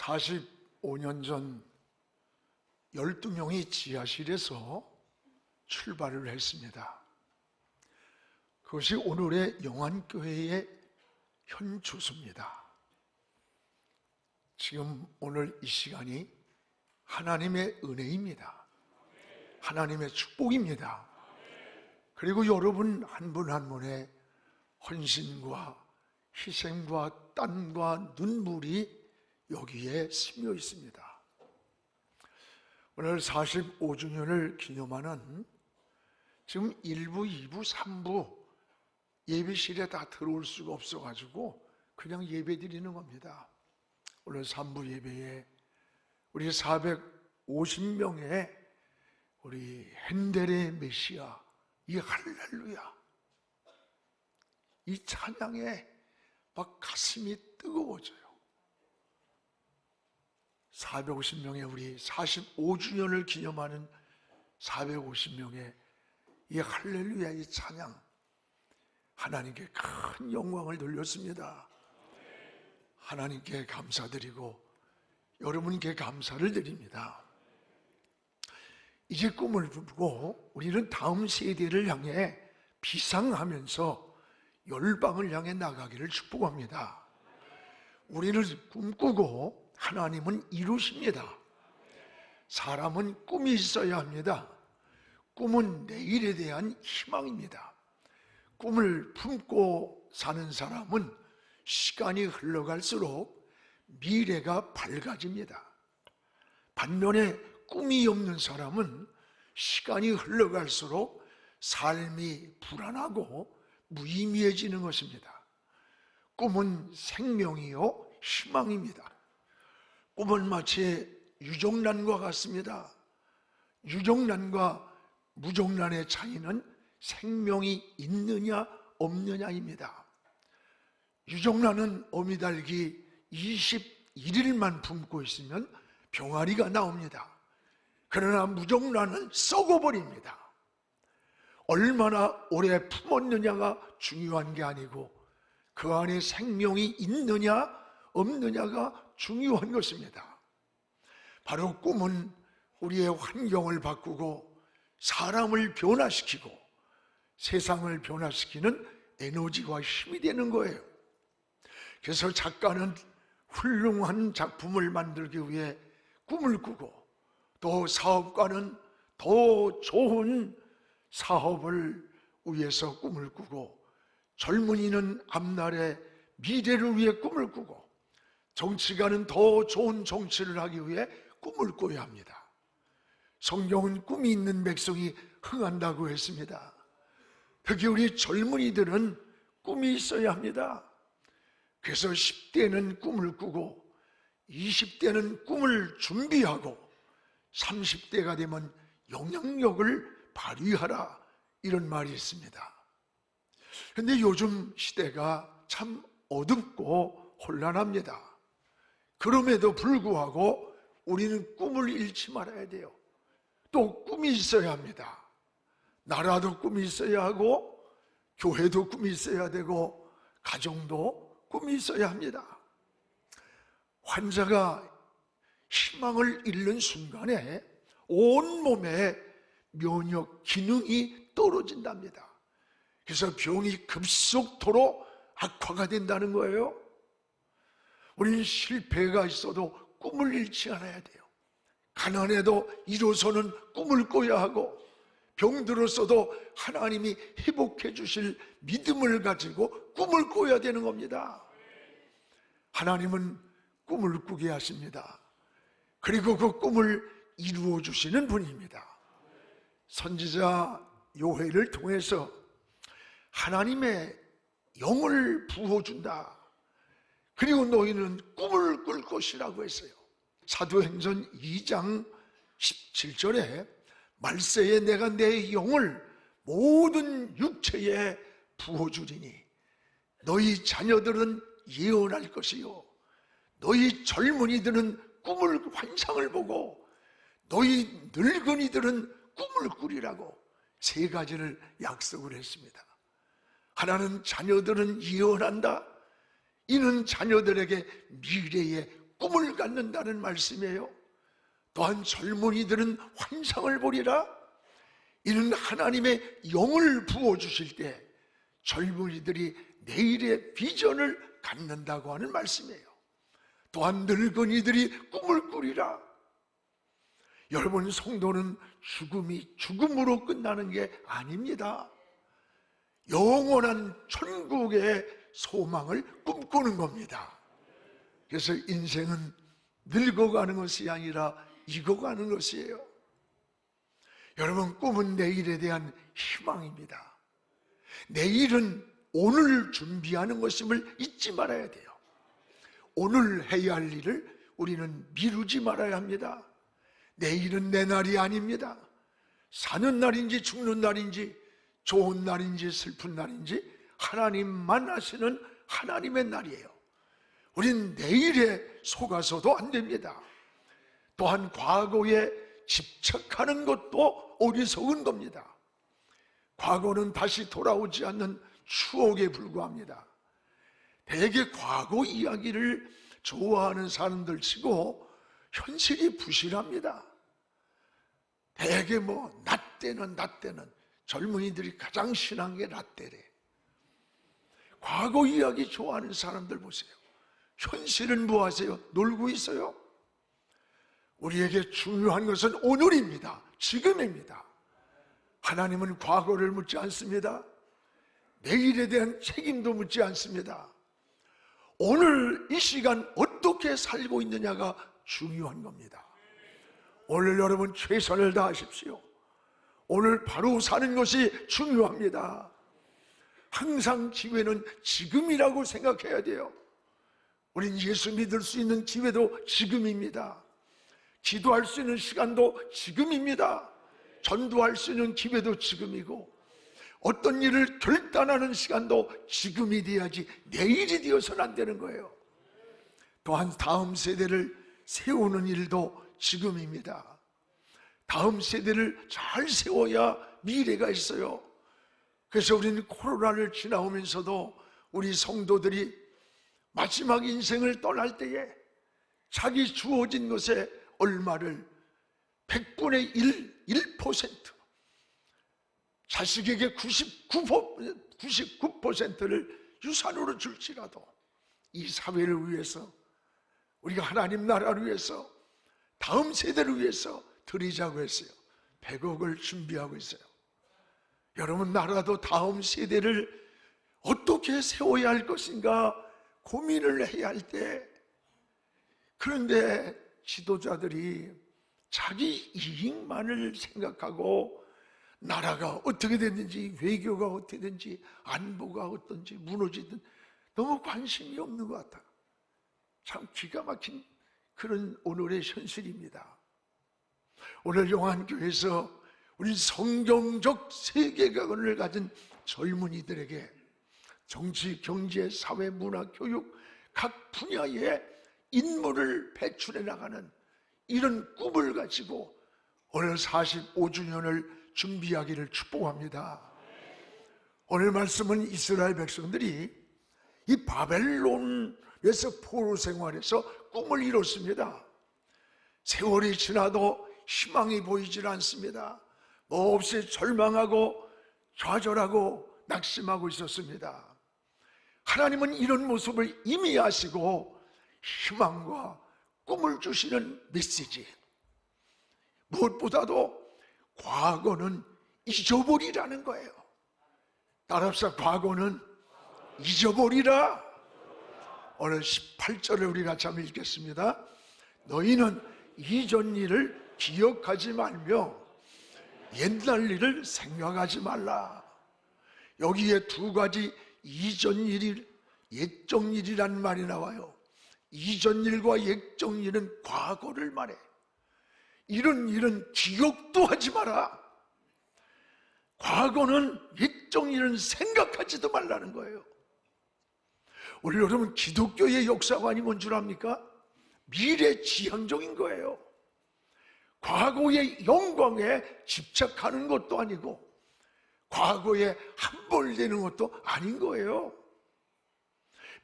45년 전 12명이 지하실에서 출발을 했습니다. 그것이 오늘의 영안교회의 현 주소입니다. 지금 오늘 이 시간이 하나님의 은혜입니다. 하나님의 축복입니다. 그리고 여러분 한 분 한 분의 헌신과 희생과 땀과 눈물이 여기에 스며 있습니다. 오늘 45주년을 기념하는 지금 1부, 2부, 3부 예배실에 다 들어올 수가 없어가지고 그냥 예배 드리는 겁니다. 오늘 3부 예배에 우리 450명의 우리 핸델의 메시아, 이 할렐루야, 이 찬양에 막 가슴이 뜨거워져요. 450명의 우리 45주년을 기념하는 450명의 이 할렐루야, 이 찬양, 하나님께 큰 영광을 돌렸습니다. 하나님께 감사드리고 여러분께 감사를 드립니다. 이제 꿈을 꾸고 우리는 다음 세대를 향해 비상하면서 열방을 향해 나가기를 축복합니다. 우리는 꿈꾸고 하나님은 이루십니다. 사람은 꿈이 있어야 합니다. 꿈은 내일에 대한 희망입니다. 꿈을 품고 사는 사람은 시간이 흘러갈수록 미래가 밝아집니다. 반면에 꿈이 없는 사람은 시간이 흘러갈수록 삶이 불안하고 무의미해지는 것입니다. 꿈은 생명이요 희망입니다. 꿈은 마치 유정란과 같습니다. 유정란과 무정란의 차이는 생명이 있느냐 없느냐입니다. 유정란은 어미달기 21일만 품고 있으면 병아리가 나옵니다. 그러나 무정란은 썩어버립니다. 얼마나 오래 품었느냐가 중요한 게 아니고 그 안에 생명이 있느냐 없느냐가 중요한 것입니다. 바로 꿈은 우리의 환경을 바꾸고 사람을 변화시키고 세상을 변화시키는 에너지와 힘이 되는 거예요. 그래서 작가는 훌륭한 작품을 만들기 위해 꿈을 꾸고, 또 사업가는 더 좋은 사업을 위해서 꿈을 꾸고, 젊은이는 앞날의 미래를 위해 꿈을 꾸고, 정치가는 더 좋은 정치를 하기 위해 꿈을 꿔야 합니다. 성경은 꿈이 있는 백성이 흥한다고 했습니다. 특히 우리 젊은이들은 꿈이 있어야 합니다. 그래서 10대는 꿈을 꾸고 20대는 꿈을 준비하고 30대가 되면 영향력을 발휘하라, 이런 말이 있습니다. 그런데 요즘 시대가 참 어둡고 혼란합니다. 그럼에도 불구하고 우리는 꿈을 잃지 말아야 돼요. 또 꿈이 있어야 합니다. 나라도 꿈이 있어야 하고 교회도 꿈이 있어야 되고 가정도 꿈이 있어야 합니다. 환자가 희망을 잃는 순간에 온몸에 면역 기능이 떨어진답니다. 그래서 병이 급속도로 악화가 된다는 거예요. 우리는 실패가 있어도 꿈을 잃지 않아야 돼요. 가난해도 이로서는 꿈을 꿔야 하고, 병들었어도 하나님이 회복해 주실 믿음을 가지고 꿈을 꿔야 되는 겁니다. 하나님은 꿈을 꾸게 하십니다. 그리고 그 꿈을 이루어 주시는 분입니다. 선지자 요엘을 통해서 하나님의 영을 부어준다, 그리고 너희는 꿈을 꿀 것이라고 했어요. 사도행전 2장 17절에 말세에 내가 내 영을 모든 육체에 부어주리니 너희 자녀들은 예언할 것이요 너희 젊은이들은 꿈을 환상을 보고 너희 늙은이들은 꿈을 꾸리라고 세 가지를 약속을 했습니다. 하나는 자녀들은 예언한다. 이는 자녀들에게 미래의 꿈을 갖는다는 말씀이에요. 또한 젊은이들은 환상을 보리라. 이는 하나님의 영을 부어주실 때 젊은이들이 내일의 비전을 갖는다고 하는 말씀이에요. 또한 늙은이들이 꿈을 꾸리라. 여러분, 성도는 죽음이 죽음으로 끝나는 게 아닙니다. 영원한 천국의 소망을 꿈꾸는 겁니다. 그래서 인생은 늙어가는 것이 아니라 익어가는 것이에요. 여러분, 꿈은 내일에 대한 희망입니다. 내일은 오늘 준비하는 것임을 잊지 말아야 돼요. 오늘 해야 할 일을 우리는 미루지 말아야 합니다. 내일은 내 날이 아닙니다. 사는 날인지 죽는 날인지 좋은 날인지 슬픈 날인지 하나님만 아시는 하나님의 날이에요. 우린 내일에 속아서도 안 됩니다. 또한 과거에 집착하는 것도 어리석은 겁니다. 과거는 다시 돌아오지 않는 추억에 불과합니다. 대개 과거 이야기를 좋아하는 사람들 치고 현실이 부실합니다. 대개 나 때는 젊은이들이 가장 신한 게 나 때래. 과거 이야기 좋아하는 사람들 보세요. 현실은 뭐 하세요? 놀고 있어요. 우리에게 중요한 것은 오늘입니다. 지금입니다. 하나님은 과거를 묻지 않습니다. 내일에 대한 책임도 묻지 않습니다. 오늘 이 시간 어떻게 살고 있느냐가 중요한 겁니다. 오늘 여러분 최선을 다하십시오. 오늘 바로 사는 것이 중요합니다. 항상 기회는 지금이라고 생각해야 돼요. 우린 예수 믿을 수 있는 기회도 지금입니다. 기도할 수 있는 시간도 지금입니다. 전도할 수 있는 기회도 지금이고, 어떤 일을 결단하는 시간도 지금이 돼야지 내일이 되어서는 안 되는 거예요. 또한 다음 세대를 세우는 일도 지금입니다. 다음 세대를 잘 세워야 미래가 있어요. 그래서 우리는 코로나를 지나오면서도 우리 성도들이 마지막 인생을 떠날 때에 자기 주어진 것에 얼마를 100분의 1% 자식에게 99%를 유산으로 줄지라도 이 사회를 위해서, 우리가 하나님 나라를 위해서, 다음 세대를 위해서 드리자고 했어요. 100억을 준비하고 있어요. 여러분, 나라도 다음 세대를 어떻게 세워야 할 것인가 고민을 해야 할 때, 그런데 지도자들이 자기 이익만을 생각하고 나라가 어떻게 됐는지, 외교가 어떻게 됐는지, 안보가 어떤지 무너지든 너무 관심이 없는 것 같아요. 참 기가 막힌 그런 오늘의 현실입니다. 오늘 용안교회에서 우리 성경적 세계관을 가진 젊은이들에게 정치, 경제, 사회, 문화, 교육 각 분야에 인물을 배출해 나가는 이런 꿈을 가지고 오늘 45주년을 준비하기를 축복합니다. 오늘 말씀은 이스라엘 백성들이 이 바벨론에서 포로 생활에서 꿈을 이뤘습니다. 세월이 지나도 희망이 보이질 않습니다. 몹시 절망하고 좌절하고 낙심하고 있었습니다. 하나님은 이런 모습을 이미 아시고 희망과 꿈을 주시는 메시지, 무엇보다도 과거는 잊어버리라는 거예요. 따라합시다. 과거는 잊어버리라. 오늘 18절을 우리 같이 한번 읽겠습니다. 너희는 이전 일을 기억하지 말며 옛날 일을 생각하지 말라. 여기에 두 가지 이전 일이, 옛적 일이라는 말이 나와요. 이전 일과 옛적 일은 과거를 말해. 이런 일은 기억도 하지 마라. 과거는, 옛적 일은 생각하지도 말라는 거예요. 오늘 여러분, 기독교의 역사관이 뭔 줄 압니까? 미래지향적인 거예요. 과거의 영광에 집착하는 것도 아니고 과거에 함몰되는 것도 아닌 거예요.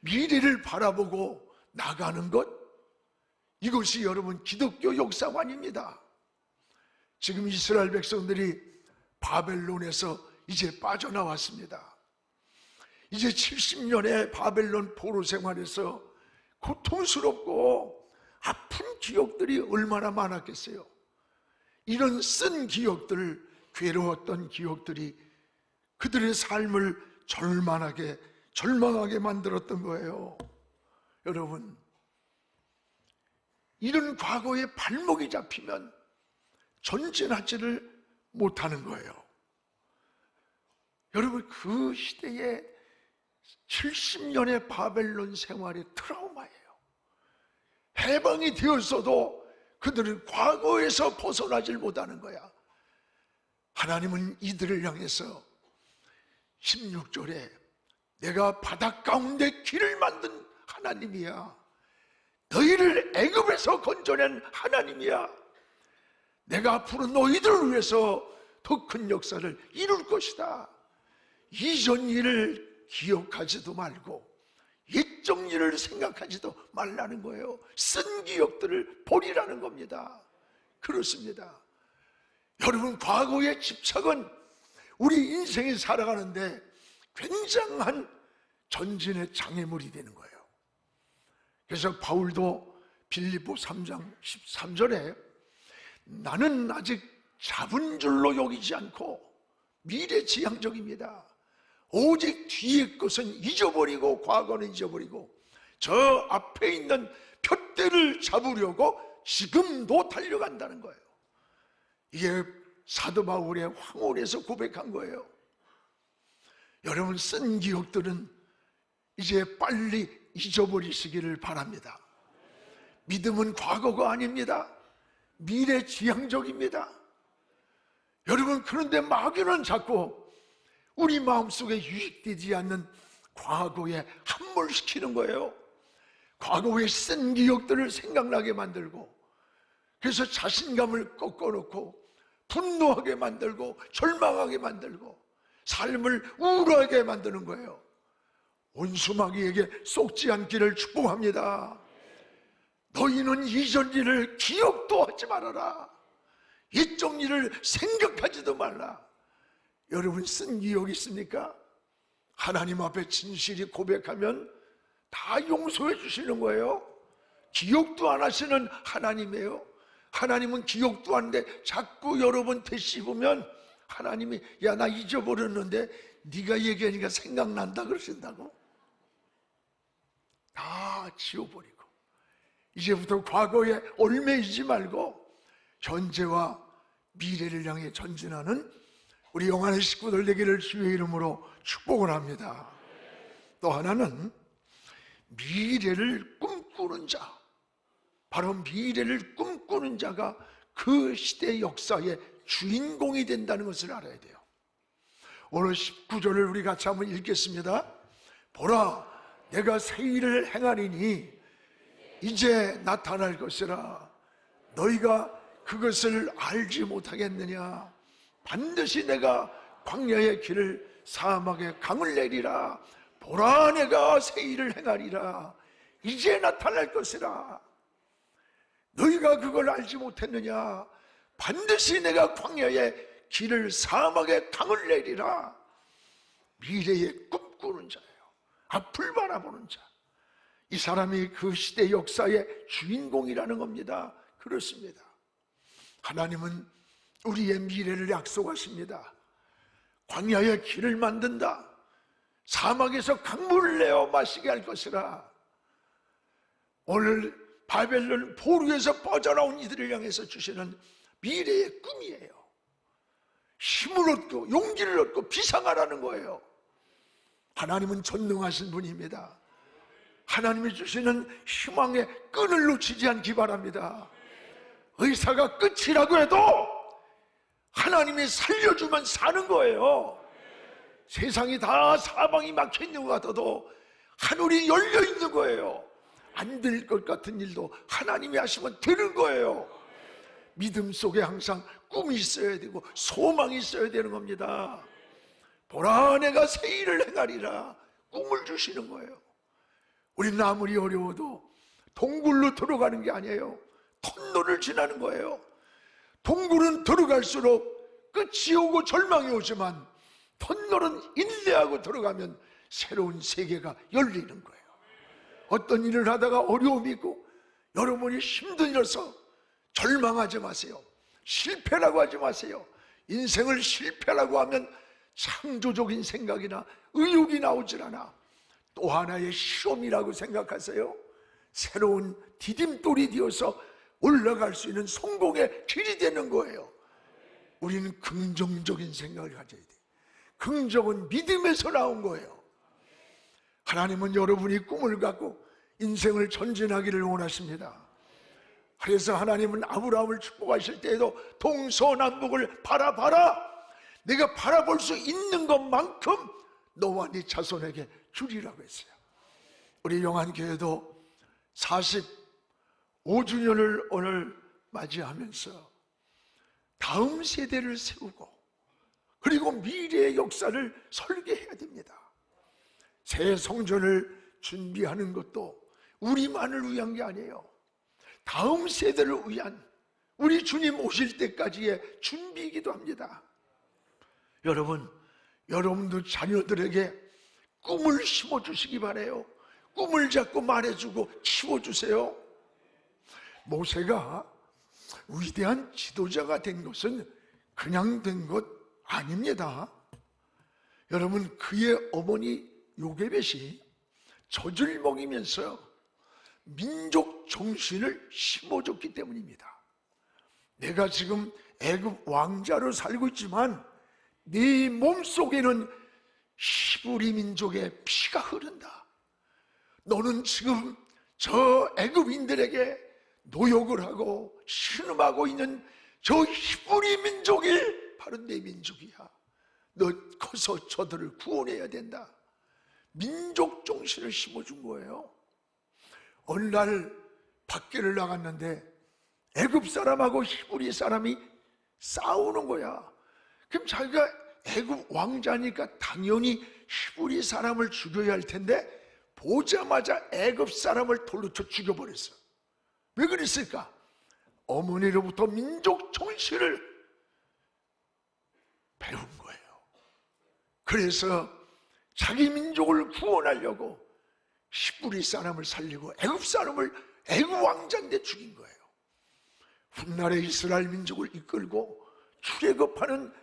미래를 바라보고 나가는 것, 이것이 여러분 기독교 역사가 아닙니다. 지금 이스라엘 백성들이 바벨론에서 이제 빠져나왔습니다. 이제 70년의 바벨론 포로 생활에서 고통스럽고 아픈 기억들이 얼마나 많았겠어요. 이런 쓴 기억들, 괴로웠던 기억들이 그들의 삶을 절망하게 만들었던 거예요. 여러분, 이런 과거에 발목이 잡히면 전진하지를 못하는 거예요. 여러분, 그 시대에 70년의 바벨론 생활의 트라우마예요. 해방이 되었어도 그들은 과거에서 벗어나질 못하는 거야. 하나님은 이들을 향해서 16절에 내가 바닷 가운데 길을 만든 하나님이야. 너희를 애굽에서 건져낸 하나님이야. 내가 앞으로 너희들을 위해서 더 큰 역사를 이룰 것이다. 이전 일을 기억하지도 말고 옛적 일을 생각하지도 말라는 거예요. 쓴 기억들을 버리라는 겁니다. 그렇습니다. 여러분, 과거의 집착은 우리 인생이 살아가는데 굉장한 전진의 장애물이 되는 거예요. 그래서 바울도 빌립보 3장 13절에 나는 아직 잡은 줄로 여기지 않고 미래지향적입니다. 오직 뒤의 것은 잊어버리고 과거는 잊어버리고 저 앞에 있는 푯대를 잡으려고 지금도 달려간다는 거예요. 이게 사도 바울의 황홀에서 고백한 거예요. 여러분, 쓴 기억들은 이제 빨리 잊어버리시기를 바랍니다. 믿음은 과거가 아닙니다. 미래지향적입니다. 여러분, 그런데 마귀는 자꾸 우리 마음속에 유익되지 않는 과거에 함몰시키는 거예요. 과거의 쓴 기억들을 생각나게 만들고, 그래서 자신감을 꺾어놓고 분노하게 만들고 절망하게 만들고 삶을 우울하게 만드는 거예요. 원수마귀에게 속지 않기를 축복합니다. 너희는 이전 일을 기억도 하지 말아라. 옛적 일을 생각하지도 말라. 여러분, 쓴 기억이 있습니까? 하나님 앞에 진실이 고백하면 다 용서해 주시는 거예요. 기억도 안 하시는 하나님이에요. 하나님은 기억도 안 하는데 자꾸 여러분 되씹으면 하나님이 야, 나 잊어버렸는데 네가 얘기하니까 생각난다 그러신다고. 다 지워버리고 이제부터 과거에 얽매이지 말고 현재와 미래를 향해 전진하는 우리 영안의 식구들 되기를 주의 이름으로 축복을 합니다. 또 하나는 미래를 꿈꾸는 자, 바로 미래를 꿈꾸는 자가 그 시대 역사의 주인공이 된다는 것을 알아야 돼요. 오늘 19절을 우리 같이 한번 읽겠습니다. 보라, 내가 새 일을 행하리니 이제 나타날 것이라. 너희가 그것을 알지 못하겠느냐. 반드시 내가 광야의 길을 사막에 강을 내리라. 보라, 내가 새 일을 행하리라. 이제 나타날 것이라. 너희가 그걸 알지 못했느냐. 반드시 내가 광야의 길을 사막에 강을 내리라. 미래에 꿈꾸는 자예요. 앞을 바라보는 자. 이 사람이 그 시대 역사의 주인공이라는 겁니다. 그렇습니다. 하나님은 우리의 미래를 약속하십니다. 광야의 길을 만든다. 사막에서 강물을 내어 마시게 할 것이라. 오늘 바벨론 포로에서 빠져나온 이들을 향해서 주시는 미래의 꿈이에요. 힘을 얻고 용기를 얻고 비상하라는 거예요. 하나님은 전능하신 분입니다. 하나님이 주시는 희망의 끈을 놓치지 않기 바랍니다. 의사가 끝이라고 해도 하나님이 살려주면 사는 거예요. 세상이 다 사방이 막혀있는 것 같아도 하늘이 열려있는 거예요. 안 될 것 같은 일도 하나님이 하시면 되는 거예요. 믿음 속에 항상 꿈이 있어야 되고 소망이 있어야 되는 겁니다. 보라, 내가 새 일을 행하리라. 꿈을 주시는 거예요. 우리는 아무리 어려워도 동굴로 들어가는 게 아니에요. 터널을 지나는 거예요. 동굴은 들어갈수록 끝이 오고 절망이 오지만 터널은 인내하고 들어가면 새로운 세계가 열리는 거예요. 어떤 일을 하다가 어려움이 있고 여러분이 힘들어서 절망하지 마세요. 실패라고 하지 마세요. 인생을 실패라고 하면 창조적인 생각이나 의욕이 나오질 않아. 또 하나의 시험이라고 생각하세요. 새로운 디딤돌이 되어서 올라갈 수 있는 성공의 길이 되는 거예요. 우리는 긍정적인 생각을 가져야 돼. 긍정은 믿음에서 나온 거예요. 하나님은 여러분이 꿈을 갖고 인생을 전진하기를 원하십니다. 그래서 하나님은 아브라함을 축복하실 때에도 동서남북을 바라봐라. 내가 바라볼 수 있는 것만큼 너와 네 자손에게 주리라고 했어요. 우리 영안교회도 45주년을 오늘 맞이하면서 다음 세대를 세우고 그리고 미래의 역사를 설계해야 됩니다. 새 성전을 준비하는 것도 우리만을 위한 게 아니에요. 다음 세대를 위한 우리 주님 오실 때까지의 준비이기도 합니다. 여러분도 자녀들에게 꿈을 심어주시기 바라요. 꿈을 자꾸 말해주고 키워주세요. 모세가 위대한 지도자가 된 것은 그냥 된 것 아닙니다. 여러분, 그의 어머니 요게벳이 젖을 먹이면서 민족 정신을 심어줬기 때문입니다. 내가 지금 애굽 왕자로 살고 있지만 네 몸속에는 히브리 민족의 피가 흐른다. 너는 지금 저 애굽인들에게 노역을 하고 신음하고 있는 저 히브리 민족이 바로 내 민족이야. 너 커서 저들을 구원해야 된다. 민족 정신을 심어준 거예요. 어느 날 밖에를 나갔는데 애굽 사람하고 히브리 사람이 싸우는 거야. 그럼 자기가 애굽 왕자니까 당연히 히브리 사람을 죽여야 할 텐데 보자마자 애굽 사람을 돌로 쳐 죽여버렸어. 왜 그랬을까? 어머니로부터 민족 정신을 배운 거예요. 그래서 자기 민족을 구원하려고 히브리 사람을 살리고 애굽 사람을 애굽 왕자인데 죽인 거예요. 훗날에 이스라엘 민족을 이끌고 출애굽하는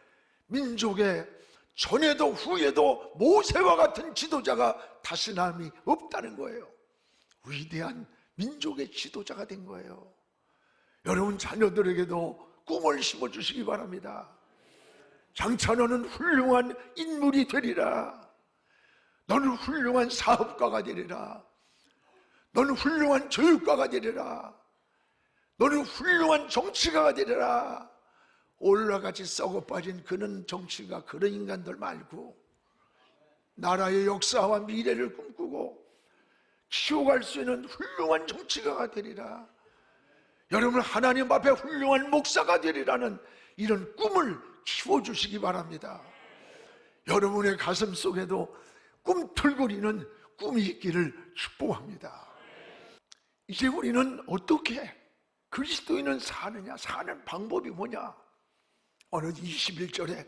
민족의 전에도 후에도 모세와 같은 지도자가 다시 남이 없다는 거예요. 위대한 민족의 지도자가 된 거예요. 여러분 자녀들에게도 꿈을 심어주시기 바랍니다. 장차 너는 훌륭한 인물이 되리라. 너는 훌륭한 사업가가 되리라. 너는 훌륭한 교육가가 되리라. 너는 훌륭한 정치가가 되리라. 올라같이 썩어 빠진 그런 정치가 그런 인간들 말고 나라의 역사와 미래를 꿈꾸고 키워갈 수 있는 훌륭한 정치가가 되리라. 여러분 하나님 앞에 훌륭한 목사가 되리라는 이런 꿈을 키워주시기 바랍니다. 여러분의 가슴 속에도 꿈틀거리는 꿈이 있기를 축복합니다. 이제 우리는 어떻게 그리스도인은 사느냐? 사는 방법이 뭐냐? 오늘 21절에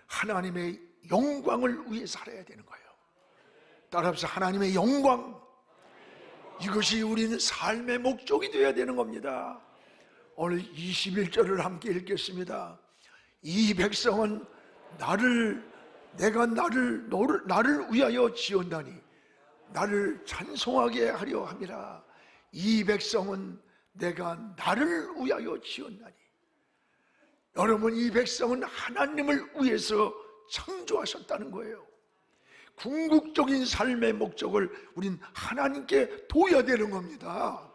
하나님의 영광을 위해 살아야 되는 거예요. 따라서 하나님의 영광, 이것이 우리는 삶의 목적이 되어야 되는 겁니다. 오늘 21절을 함께 읽겠습니다. 이 백성은 내가 나를 위하여 지었나니 나를 찬송하게 하려 함이라. 이 백성은 내가 나를 위하여 지었나니. 여러분, 이 백성은 하나님을 위해서 창조하셨다는 거예요. 궁극적인 삶의 목적을 우린 하나님께 둬야 되는 겁니다.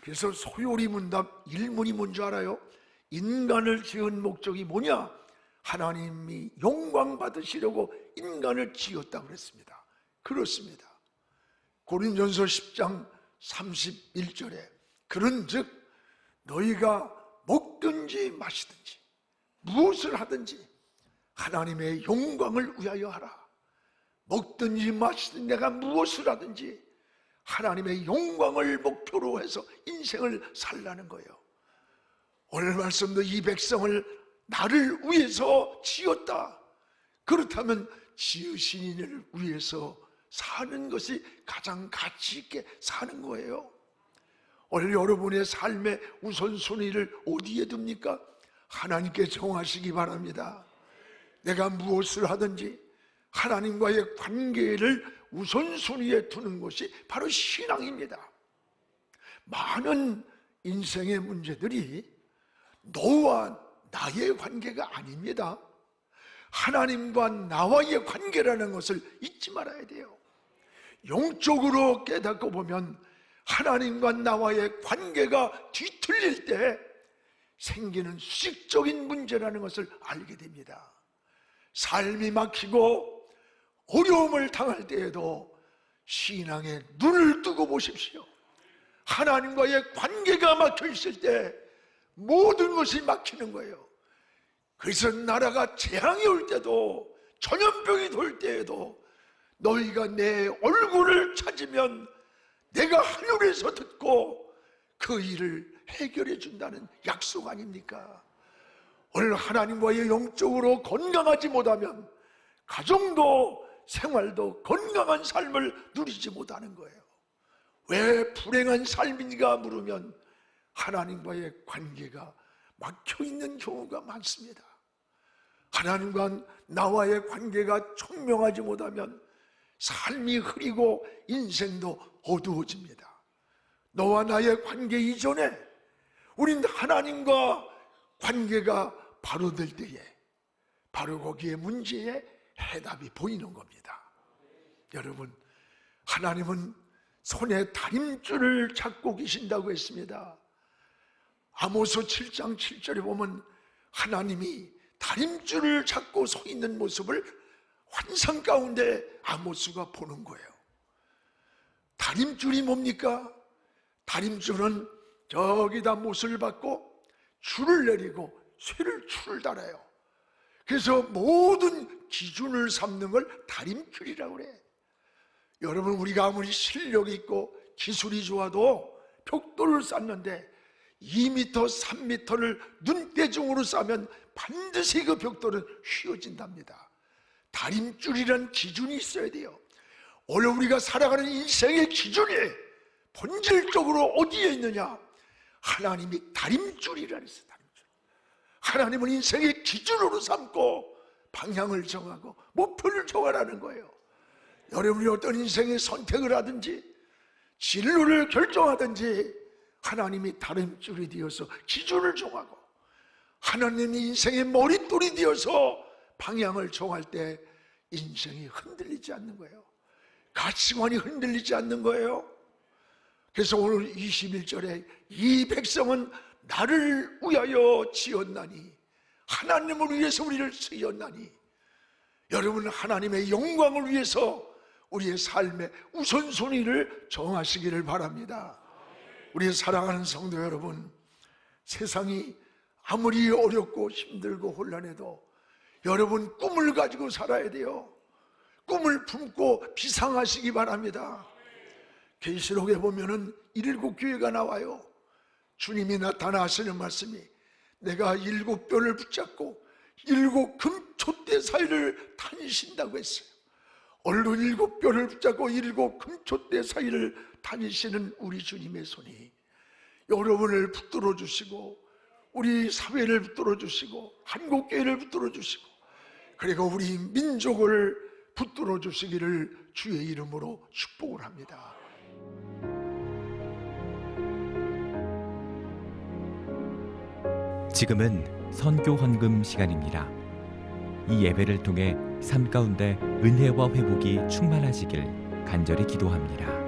그래서 소요리 문답 1문이 뭔지 알아요? 인간을 지은 목적이 뭐냐? 하나님이 영광 받으시려고 인간을 지었다고 그랬습니다. 그렇습니다. 고린전서 10장 31절에 그런즉 너희가 먹든지 마시든지 무엇을 하든지 하나님의 영광을 위하여 하라. 먹든지 마시든지 내가 무엇을 하든지 하나님의 영광을 목표로 해서 인생을 살라는 거예요. 오늘 말씀도 이 백성을 나를 위해서 지었다. 그렇다면 지으신 이를 위해서 사는 것이 가장 가치 있게 사는 거예요. 오늘 여러분의 삶의 우선순위를 어디에 둡니까? 하나님께 정하시기 바랍니다. 내가 무엇을 하든지 하나님과의 관계를 우선순위에 두는 것이 바로 신앙입니다. 많은 인생의 문제들이 너와 나의 관계가 아닙니다. 하나님과 나와의 관계라는 것을 잊지 말아야 돼요. 영적으로 깨닫고 보면 하나님과 나와의 관계가 뒤틀릴 때 생기는 수직적인 문제라는 것을 알게 됩니다. 삶이 막히고 어려움을 당할 때에도 신앙에 눈을 뜨고 보십시오. 하나님과의 관계가 막혀 있을 때 모든 것이 막히는 거예요. 그래서 나라가 재앙이 올 때도, 전염병이 돌 때에도 너희가 내 얼굴을 찾으면 내가 하늘에서 듣고 그 일을 해결해 준다는 약속 아닙니까? 오늘 하나님과의 영적으로 건강하지 못하면 가정도 생활도 건강한 삶을 누리지 못하는 거예요. 왜 불행한 삶인가 물으면 하나님과의 관계가 막혀있는 경우가 많습니다. 하나님과 나와의 관계가 청명하지 못하면 삶이 흐리고 인생도 어두워집니다. 너와 나의 관계 이전에 우린 하나님과 관계가 바로 될 때에 바로 거기에 문제에 해답이 보이는 겁니다. 여러분, 하나님은 손에 다림줄을 잡고 계신다고 했습니다. 아모스 7장 7절에 보면 하나님이 다림줄을 잡고 서 있는 모습을 환상 가운데 아모스가 보는 거예요. 다림줄이 뭡니까? 다림줄은 저기다 못을 받고 줄을 내리고 쇠를 줄을 달아요. 그래서 모든 기준을 삼는 걸 다림줄이라고 그래. 여러분, 우리가 아무리 실력이 있고 기술이 좋아도 벽돌을 쌓는데 2m, 3m를 눈대중으로 쌓으면 반드시 그 벽돌은 휘어진답니다. 다림줄이란 기준이 있어야 돼요. 오늘 우리가 살아가는 인생의 기준이 본질적으로 어디에 있느냐? 하나님이 다림줄이라 했어요. 다림줄. 하나님은 인생의 기준으로 삼고 방향을 정하고 목표를 정하라는 거예요. 여러분이 어떤 인생의 선택을 하든지 진로를 결정하든지 하나님이 다림줄이 되어서 기준을 정하고 하나님이 인생의 머릿돌이 되어서 방향을 정할 때 인생이 흔들리지 않는 거예요. 가치관이 흔들리지 않는 거예요. 그래서 오늘 21절에 이 백성은 나를 위하여 지었나니, 하나님을 위해서 우리를 지었나니, 여러분, 하나님의 영광을 위해서 우리의 삶의 우선순위를 정하시기를 바랍니다. 우리 사랑하는 성도 여러분, 세상이 아무리 어렵고 힘들고 혼란해도 여러분 꿈을 가지고 살아야 돼요. 꿈을 품고 비상하시기 바랍니다. 계시록에 보면은 7교회가 나와요. 주님이 나타나시는 말씀이 내가 7뼈를 붙잡고 7 금촛대 사이를 다니신다고 했어요. 오늘도 7뼈를 붙잡고 7 금촛대 사이를 다니시는 우리 주님의 손이 여러분을 붙들어 주시고 우리 사회를 붙들어 주시고 한국교회를 붙들어 주시고 그리고 우리 민족을 붙들어 주시기를 주의 이름으로 축복을 합니다. 지금은 선교 헌금 시간입니다. 이 예배를 통해 삶 가운데 은혜와 회복이 충만하시길 간절히 기도합니다.